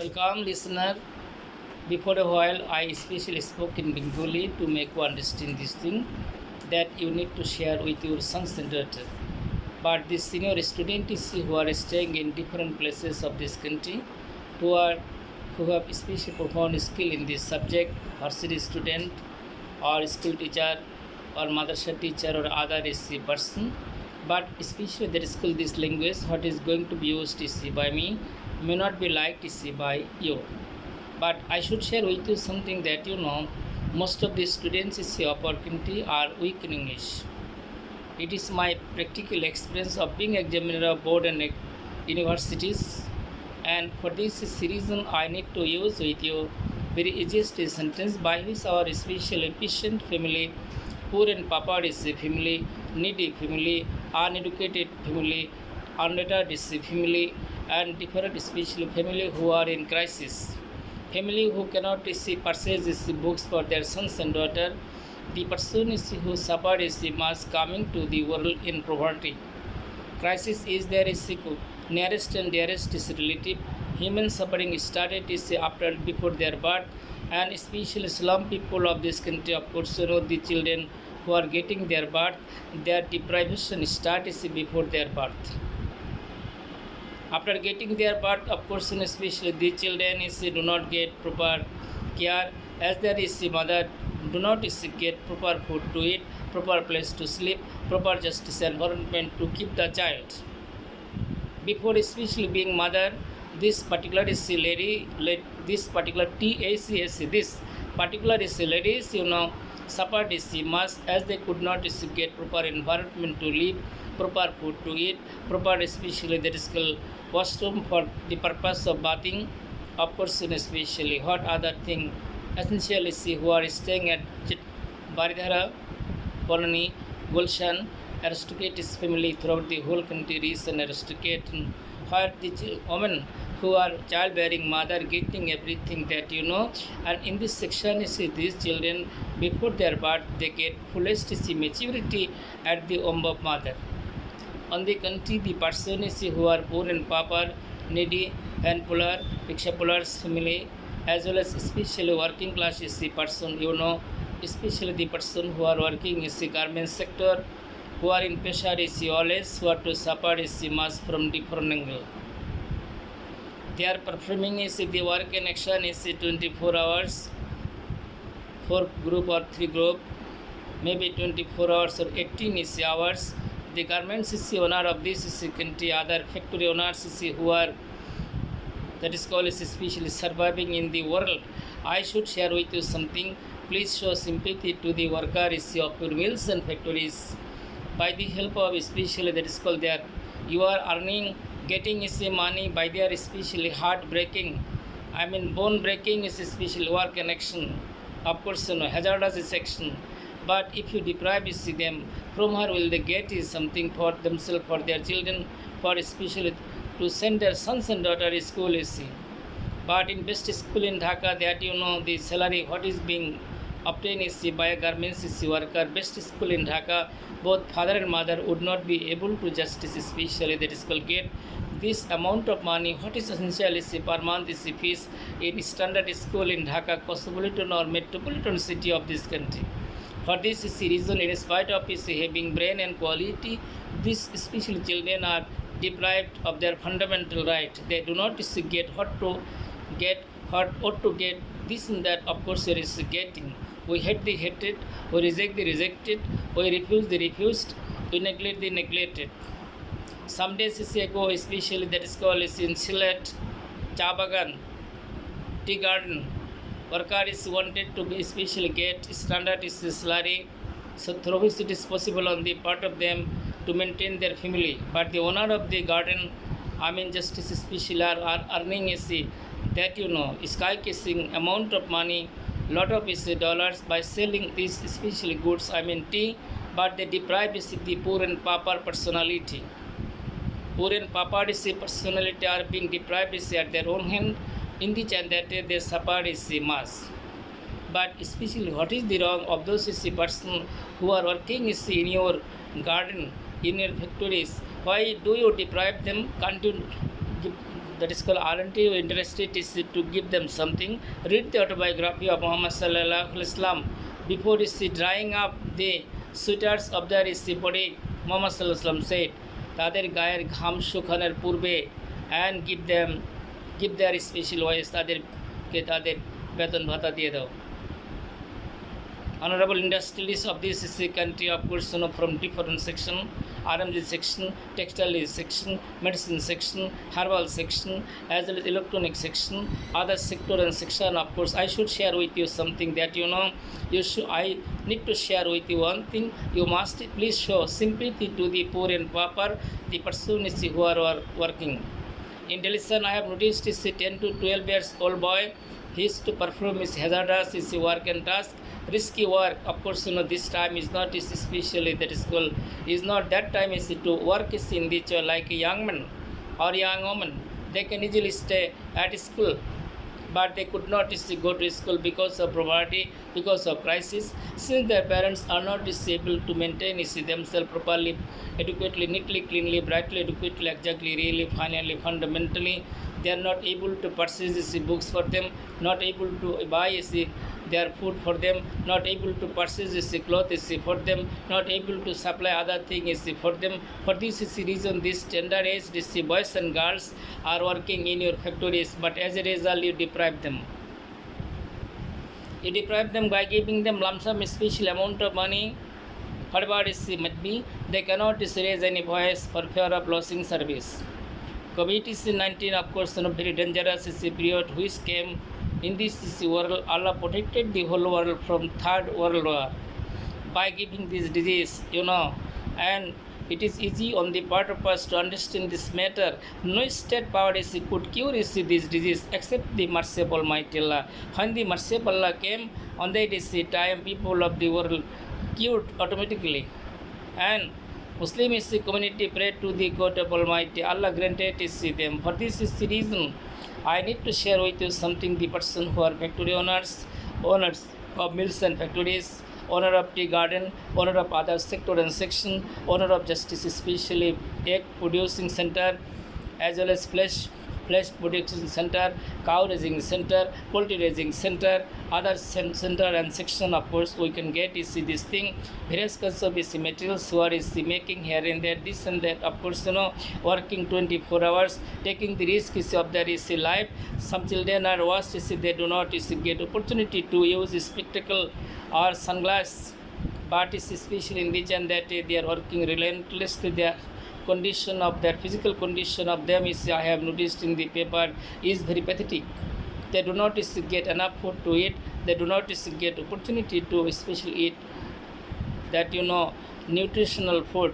Welcome, listener. Before a while, I especially spoke in Bengali to make you understand this thing that you need to share with your sons and daughter. But these senior students who are staying in different places of this country, who are who have especially profound skill in this subject, varsity student or school teacher or madrasa teacher or other SC person, but especially that school this language, what is going to be used is by me may not be liked is by you. But I should share with you something that most of the students is opportunity are weak in English. It is my practical experience of being examiner of board and universities, and for this reason I need to use with you very easiest sentence by which our special efficient family, poor and pauper is a family, needy family, uneducated family, unlettered is a family, and different special family who are in crisis. Family who cannot purchase books for their sons and daughters. The person who suffered is much coming to the world in poverty. Crisis is their nearest and dearest relative. Human suffering started after before their birth, and especially slum people of this country, of course, the children who are getting their birth, their deprivation starts before their birth. After getting their birth, of course, especially the children do not get proper care, as there is a mother do not get proper food to eat, proper place to sleep, proper justice environment to keep the child. Before especially being mother, this particular lady, this particular TACS, this particular ladies, suffered much as they could not get proper environment to live, proper food to eat, proper especially that is called washroom for the purpose of bathing, of course, especially what other thing essentially who are staying at Baridhara, Bonani, Gulshan, aristocratic family throughout the whole country is an aristocrat, where the women who are childbearing mother getting everything that and in this section these children before their birth they get fullest maturity at the womb of mother. On the country, the person who are poor and pauper, needy, and poor, rickshaw pullers family, as well as especially working class is the person, especially the person who are working is the garment sector, who are in pressure is always, who are to suffer is much from different angle. They are performing is the work and action is 24 hours, 4 group or 3 group, maybe 24 hours or 18 hours. The garments is the owner of this is the country, other factory owners is who are that is called is especially surviving in the world. I should share with you something. Please show sympathy to the workers of your mills and factories. By the help of especially that is called there, you are earning, getting is money by their especially heart breaking. Bone breaking is especially work and action. Of course, hazardous action. But if you deprive them, from where will they get is something for themselves, for their children, for especially to send their sons and daughters to school is. But in best school in Dhaka, that the salary what is being obtained is by a garments is worker. Best school in Dhaka, both father and mother would not be able to justice especially that is called get this amount of money. What is essential is per month is fees in standard school in Dhaka, cosmopolitan or metropolitan city of this country. For this is the reason, in spite of his having brain and quality, these especially children are deprived of their fundamental right. They do not get what to get, what ought to get, this and that, of course, there is getting. We hate the hated, we reject the rejected, we refuse the refused, we neglect the neglected. Some days ago, especially that is called is in Sylhet, Chabagan, tea garden, worker is wanted to especially get standard is salary, so through which it is possible on the part of them to maintain their family. But the owner of the garden, justice especially are earning that sky kissing amount of money, lot of dollars by selling these especially goods, tea, but they deprive the poor and pauper personality. Poor and pauper personality are being deprived at their own hand, in the time that they suffer is mass. But especially what is the wrong of those person who are working in your garden, in your factories? Why do you deprive them? Can't you that is called, aren't you interested is to give them something? Read the autobiography of Muhammad sallallahu alaihi wasallam. Before is drying up the sweaters of their body, Muhammad sallallahu alaihi wasallam said, তাদের গায়ের ঘাম শুকানোর পূর্বে and give their special voice, তাদেরকে তাদের বেতন ভাতা দিয়ে দাও. Honorable industrialists of this country, of course, from different section, RMG section, textile section, medicine section, herbal section, as well as electronic section, other sector and section. Of course, I should share with you something that I need to share with you one thing. You must please show sympathy to the poor and pauper, the persons who are working. In Delhi, I have noticed is a 10 to 12 years old boy. He is to perform his hazardous work and task, risky work. Of course, this time is not especially that is called, is not that time is to work is in the like a young man or young woman. They can easily stay at school, but they could not go to school because of poverty, because of crisis, since their parents are not able to maintain themselves properly, adequately, neatly, cleanly, brightly, adequately, exactly, really, finally, fundamentally. They are not able to purchase books for them, not able to buy their food for them, not able to purchase clothes for them, not able to supply other things for them. For this reason, this tender age, boys and girls are working in your factories, but as a result, you deprive them. You deprive them by giving them lump sum special amount of money. Whatever might be, they cannot raise any voice for fear of losing service. COVID-19, of course, very dangerous period which came in this world. Allah protected the whole world from third world war by giving this disease, and it is easy on the part of us to understand this matter. No state power could cure this disease except the mercy of Almighty Allah. When the mercy of Allah came, on that time, people of the world cured automatically, and Muslim community prayed to the God of Almighty. Allah granted them. For this is the reason I need to share with you something. The person who are factory owners of mills and factories, owner of tea garden, owner of other sector and section, owner of justice, especially egg producing center, as well as flesh production center, cow raising center, poultry raising center, other center and section. Of course, we can get this thing, various kinds of materials who are making here and there, this and that. Of course, working 24 hours, taking the risk of their life. Some children are worst, they do not get opportunity to use spectacle or sunglass, but especially in region that they are working relentlessly. Their condition of their physical condition of them is, I have noticed in the paper, is very pathetic. They do not get enough food to eat. They do not get opportunity to especially eat that nutritional food.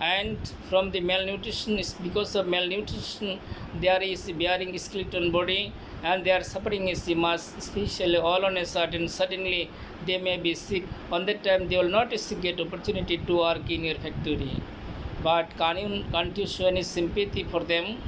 And from the malnutrition, is because of malnutrition, there is bearing skeleton body, and they are suffering mass, especially all on a suddenly they may be sick. On that time, they will not get opportunity to work in your factory. But can't you show any sympathy for them?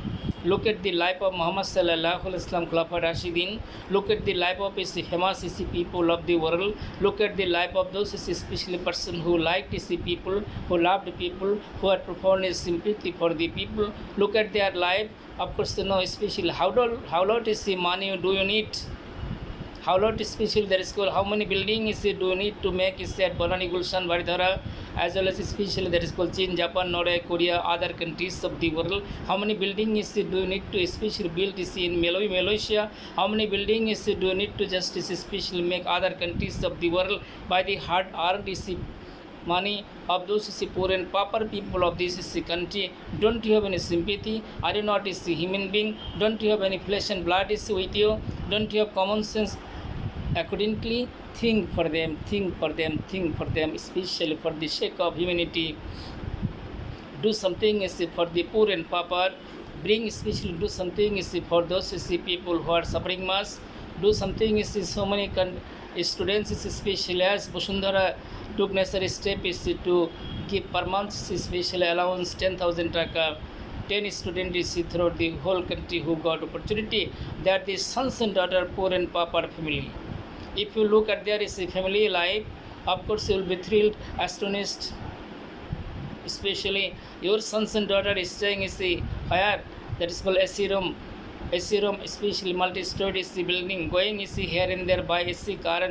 Look at the life of Muhammad sallallahu alaihi wasallam, Khulafa Rashidin. Look at the life of famous people of the world. Look at the life of those especially person who liked people, who loved people, who had profound sympathy for the people. Look at their life. Of course, especially how lot is the money do you need? How lot special there is called, how many buildings do you need to make at Banani Gulshan Varidhara, as well as especially that is called China, Japan, Norway, Korea, other countries of the world. How many buildings do you need to especially build in Malaysia? How many buildings do you need to just especially make other countries of the world by the hard earned money of those poor and pauper people of this country? Don't you have any sympathy? Are you not a human being? Don't you have any flesh and blood with you? Don't you have common sense? Accordingly, think for them, especially for the sake of humanity. Do something for the poor and pauper. Especially do something for those people who are suffering much. Do something so many students, especially as Bosundhara took necessary step to give per month special allowance 10,000 taka. 10 students throughout the whole country who got opportunity. They are the sons and daughters poor and pauper family. If you look at their family life, of course you will be thrilled, astonished. Especially your sons and daughters staying where that is called AC room, especially multi-story AC building, going AC here and there by AC car,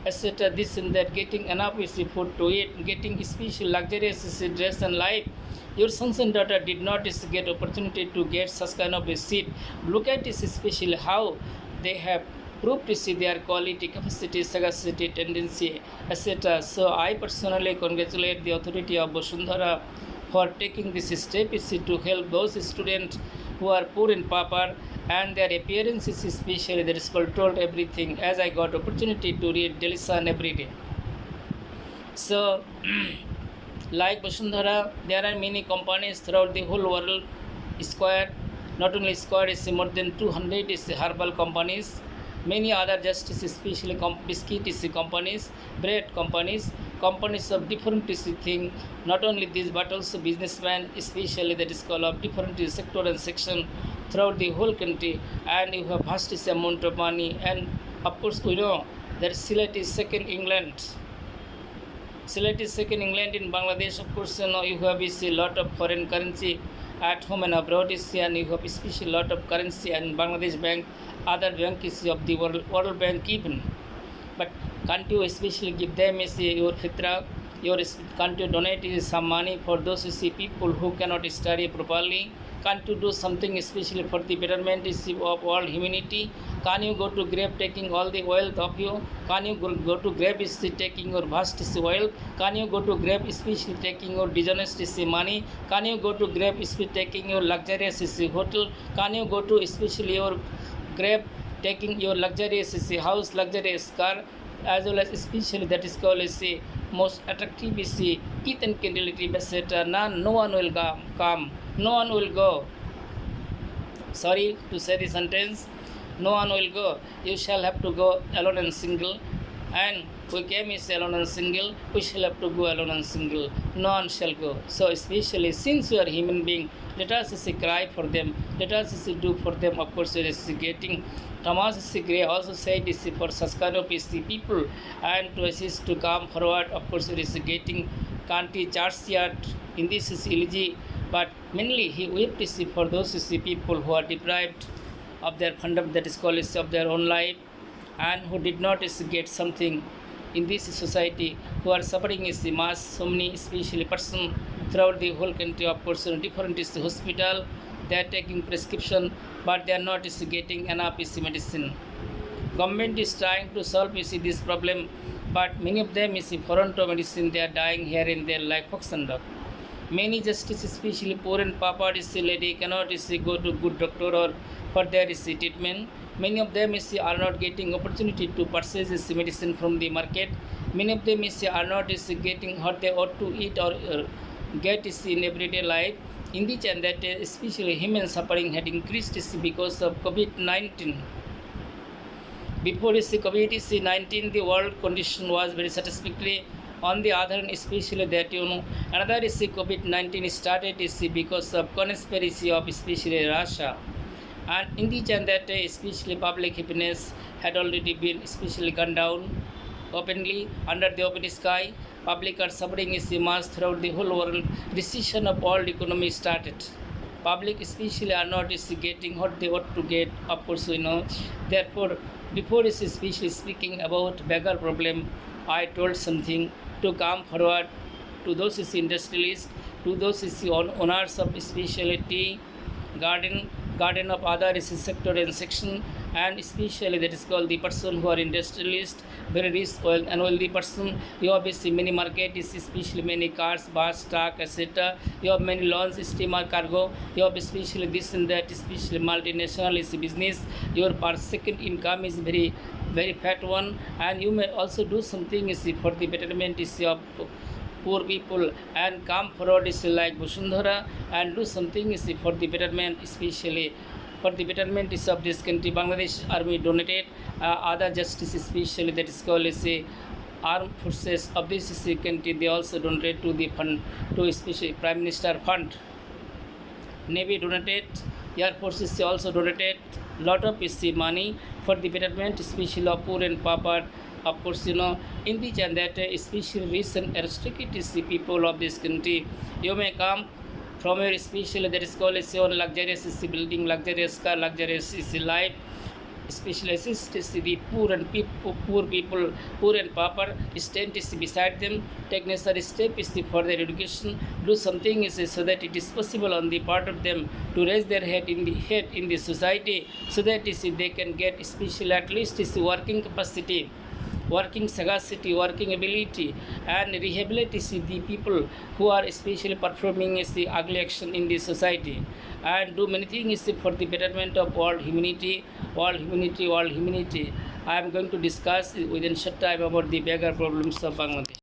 etc. This and that, getting enough AC food to eat, getting especially luxurious AC dress and life. Your sons and daughter did not get opportunity to get such kind of a seat. Look at this, especially how they have proved to see their quality, capacity, sagacity, tendency, etc. So I personally congratulate the authority of Bosundhara for taking this step is to help those students who are poor in pauper and their appearance is especially that is called told everything, as I got opportunity to read Daily Sun every day. So like Bosundhara, there are many companies throughout the whole world. Square, not only Square, is more than 200 is herbal companies. Many other just especially biscuit is companies, bread companies, companies of different thing. Not only these but also businessmen, especially that is called of different sector and section throughout the whole country, and you have vast amount of money. And of course we know that Sylhet is second England. Sylhet is second England in Bangladesh. Of course, you have a lot of foreign currency at home and abroad is, and you have especially lot of currency and Bangladesh bank, other bank is of the World Bank even. But can't you especially give them your fitra, can't you donate some money for those people who cannot study properly? Can't you do something especially for the betterment of all humanity? Can you go to grave taking all the wealth of you? Can you go to grave taking your vast wealth? Can you go to grave especially taking your dishonest money? Can you go to grave especially taking your luxurious hotel? Can you go to especially your grave taking your luxurious house, luxurious car, as well as especially that is called most attractive teeth and candidate, etc. No one will come. No one will go. Sorry to say the sentence. No one will go. You shall have to go alone and single. And we came is alone and single. We shall have to go alone and single. No one shall go. So especially since we are human being, let us cry for them. Let us do for them. Of course, it is getting. Thomas Gray also said this for such kind of people and to assist to come forward. Of course, it is getting county charge yard in this is elegy. But mainly he wept for those people who are deprived of their fund of that is called of their own life and who did not get something in this society, who are suffering is the mass, so many especially person throughout the whole country. Of course, different is the hospital, they are taking prescription but they are not getting enough medicine. Government is trying to solve this problem, but many of them is foreign to medicine, they are dying here in their life function. Many justice, especially poor and pauper lady, cannot go to good doctor or for their treatment. Many of them are not getting opportunity to purchase this medicine from the market. Many of them are not getting what they ought to eat or get in everyday life. In the and that especially human suffering had increased because of COVID-19. Before COVID-19, the world condition was very satisfactory. On the other hand, especially that another COVID-19 started because of conspiracy of especially Russia. And in the and that especially public happiness had already been especially gone down openly under the open sky. Public are suffering is the mass throughout the whole world. Recession of world economy started. Public especially are not getting what they ought to get. Of course, Therefore, before especially speaking about beggar problem, I told something to come forward to those industrialists, to those owners of specialty garden of other sector and section, and especially that is called the person who are industrialist, very rich and wealthy person. You have many market is especially many cars, bus, truck, etc. You have many loans, steamer, cargo. You have especially this and that, especially multinational is business. Your per second income is very fat one, and you may also do something for the betterment of poor people and come forward like Bosundhara and do something for the betterment, especially for the betterment of this country. Bangladesh Army donated other justice, especially that is called armed forces of this country. They also donated to the fund, to especially Prime Minister Fund. Navy donated, Air Forces also donated lot of money for the betterment, especially of poor and pauper. Of course, in the and that especially rich and aristocratic people of this country, you may come from your especially that is called on luxurious is the building, luxurious car, luxurious is the life, especially assist is the poor and poor people, poor and pauper, stand is beside them, take necessary step is the further education, do something is so that it is possible on the part of them to raise their head in the society, so that is they can get especially at least is the working capacity, working sagacity, working ability, and rehabilitate the people who are especially performing is the ugly action in the society, and do many things for the betterment of world humanity, world humanity, world humanity. I am going to discuss within short time about the beggar problems of Bangladesh.